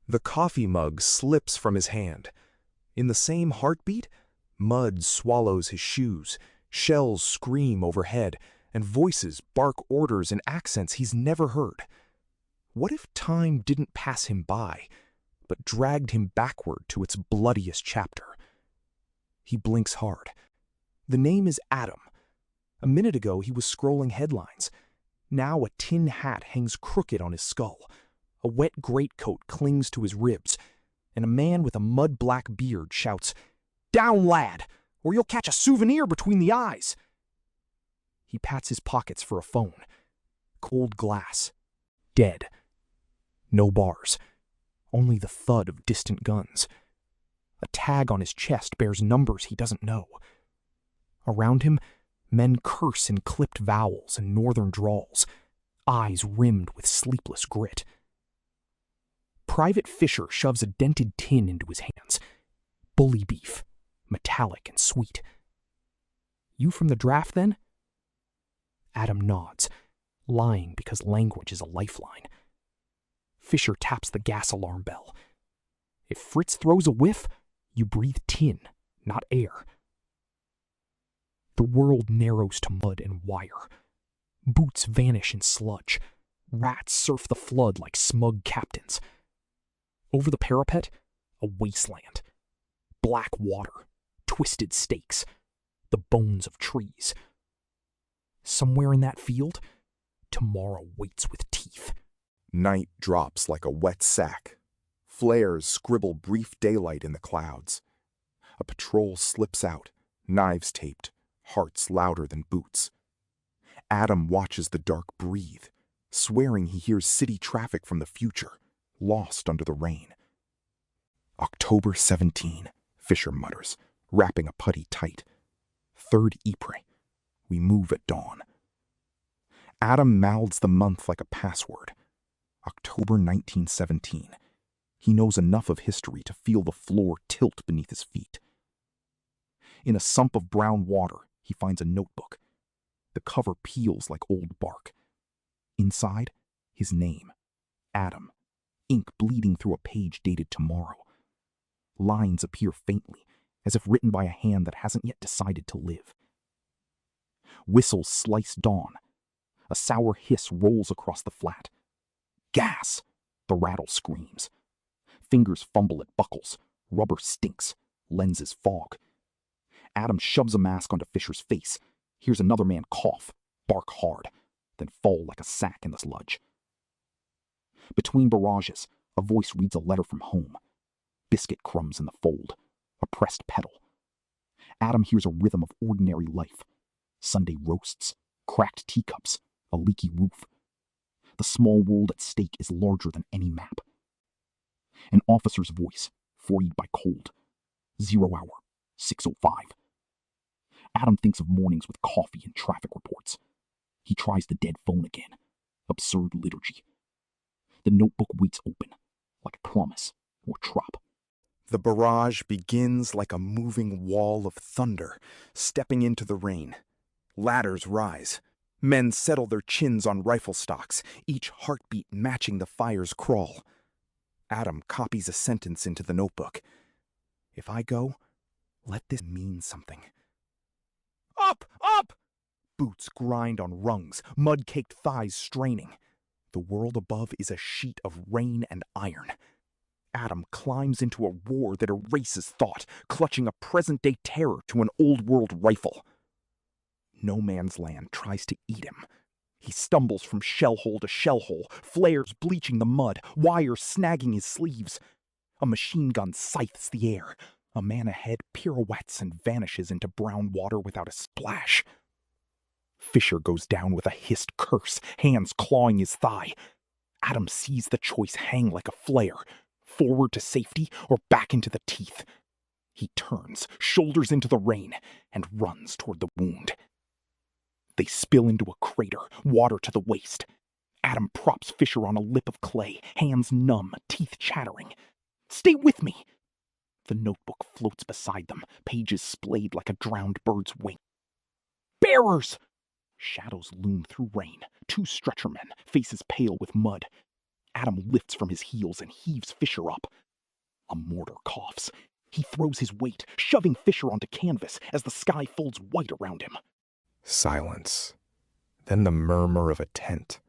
The coffee mug slips from his hand. In the same heartbeat, mud swallows his shoes, shells scream overhead, and voices bark orders in accents he's never heard. What if time didn't pass him by, but dragged him backward to its bloodiest chapter? He blinks hard. The name is Adam. A minute ago, he was scrolling headlines. Now a tin hat hangs crooked on his skull. A wet greatcoat clings to his ribs, and a man with a mud-black beard shouts, "Down, lad, or you'll catch a souvenir between the eyes!" He pats his pockets for a phone. Cold glass. Dead. No bars. Only the thud of distant guns. A tag on his chest bears numbers he doesn't know. Around him, men curse in clipped vowels and northern drawls, eyes rimmed with sleepless grit. Private Fisher shoves a dented tin into his hands. Bully beef, metallic and sweet. "You from the draft, then?" Adam nods, lying because language is a lifeline. Fisher taps the gas alarm bell. If Fritz throws a whiff, you breathe tin, not air. The world narrows to mud and wire. Boots vanish in sludge. Rats surf the flood like smug captains. Over the parapet, a wasteland. Black water, twisted stakes, the bones of trees. Somewhere in that field, tomorrow waits with teeth. Night drops like a wet sack. Flares scribble brief daylight in the clouds. A patrol slips out, knives taped, hearts louder than boots. Adam watches the dark breathe, swearing he hears city traffic from the future, lost under the rain. October 17, Fisher mutters, wrapping a putty tight. 3rd Ypres. We move at dawn. Adam mouths the month like a password. October 1917. He knows enough of history to feel the floor tilt beneath his feet. In a sump of brown water, he finds a notebook. The cover peels like old bark. Inside, his name, Adam, ink bleeding through a page dated tomorrow. Lines appear faintly, as if written by a hand that hasn't yet decided to live. Whistles slice dawn. A sour hiss rolls across the flat. Gas! The rattle screams. Fingers fumble at buckles. Rubber stinks. Lenses fog. Adam shoves a mask onto Fisher's face, hears another man cough, bark hard, then fall like a sack in the sludge. Between barrages, a voice reads a letter from home. Biscuit crumbs in the fold. A pressed pedal. Adam hears a rhythm of ordinary life. Sunday roasts, cracked teacups, a leaky roof. The small world at stake is larger than any map. An officer's voice, freed by cold. 0 hour, 6:05. Adam thinks of mornings with coffee and traffic reports. He tries the dead phone again. Absurd liturgy. The notebook waits open, like promise or trop. The barrage begins like a moving wall of thunder, stepping into the rain. Ladders rise. Men settle their chins on rifle stocks, each heartbeat matching the fire's crawl. Adam copies a sentence into the notebook. If I go, let this mean something. Up! Up! Boots grind on rungs, mud-caked thighs straining. The world above is a sheet of rain and iron. Adam climbs into a roar that erases thought, clutching a present-day terror to an old-world rifle. No Man's Land tries to eat him. He stumbles from shell hole to shell hole, flares bleaching the mud, wires snagging his sleeves. A machine gun scythes the air. A man ahead pirouettes and vanishes into brown water without a splash. Fisher goes down with a hissed curse, hands clawing his thigh. Adam sees the choice hang like a flare, forward to safety or back into the teeth. He turns, shoulders into the rain, and runs toward the wound. They spill into a crater, water to the waist. Adam props Fisher on a lip of clay, hands numb, teeth chattering. "Stay with me!" The notebook floats beside them, pages splayed like a drowned bird's wing. "Bearers!" Shadows loom through rain. 2 stretcher men, faces pale with mud. Adam lifts from his heels and heaves Fisher up. A mortar coughs. He throws his weight, shoving Fisher onto canvas as the sky folds white around him. Silence. Then the murmur of a tent.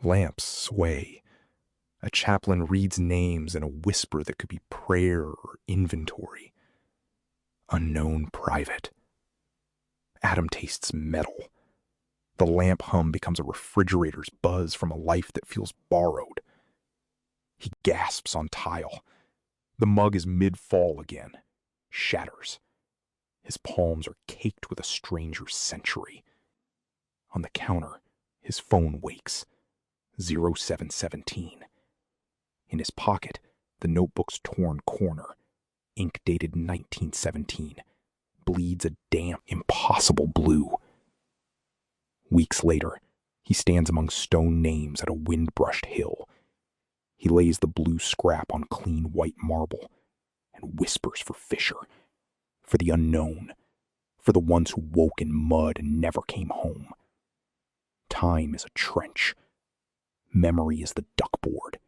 Lamps sway. A chaplain reads names in a whisper that could be prayer or inventory. Unknown private. Adam tastes metal. The lamp hum becomes a refrigerator's buzz from a life that feels borrowed. He gasps on tile. The mug is mid-fall again. Shatters. His palms are caked with a stranger's century. On the counter, his phone wakes. 0717. In his pocket, the notebook's torn corner, ink dated 1917, bleeds a damp, impossible blue. Weeks later, he stands among stone names at a wind-brushed hill. He lays the blue scrap on clean white marble and whispers for Fisher, for the unknown, for the ones who woke in mud and never came home. Time is a trench. Memory is the duckboard.